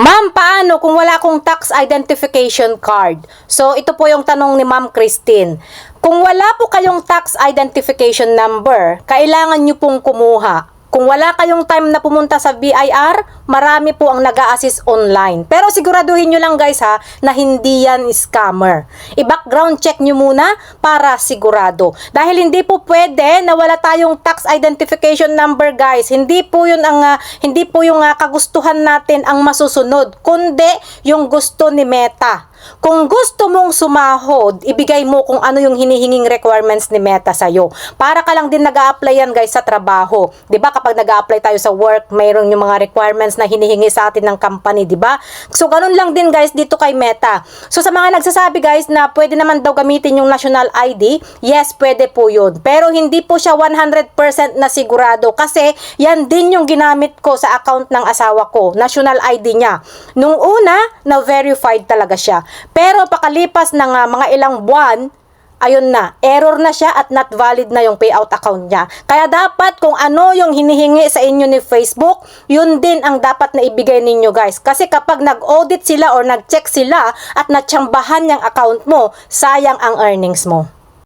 Ma'am, paano kung wala akong tax identification card? So, ito po yung tanong ni Ma'am Christine. Kung wala po kayong tax identification number, kailangan nyo pong kumuha. Kung wala kayong time na pumunta sa BIR, marami po ang nag-a-assist online. Pero siguraduhin nyo lang guys ha, na hindi yan scammer. I-background check nyo muna para sigurado. Dahil hindi po pwede na wala tayong tax identification number guys. Hindi po yun ang kagustuhan natin ang masusunod, kundi yung gusto ni Meta. Kung gusto mong sumahod, ibigay mo kung ano yung hinihinging requirements ni Meta sa'yo. Para ka lang din nag-a-apply yan guys sa trabaho. 'Di ba kapag nag-a-apply tayo sa work, mayroon yung mga requirements na hinihingi sa atin ng company, 'di ba? So ganun lang din guys dito kay Meta. So sa mga nagsasabi guys na pwede naman daw gamitin yung national ID, yes, pwede po yun. Pero hindi po siya 100% na sigurado kasi yan din yung ginamit ko sa account ng asawa ko, national ID niya. Nung una, na-verified talaga siya. Pero pakalipas ng mga ilang buwan, ayun na, error na siya at not valid na yung payout account niya. Kaya dapat kung ano yung hinihingi sa inyo ni Facebook, yun din ang dapat na ibigay ninyo guys. Kasi kapag nag-audit sila or nag-check sila at natsambahan yung account mo, sayang ang earnings mo.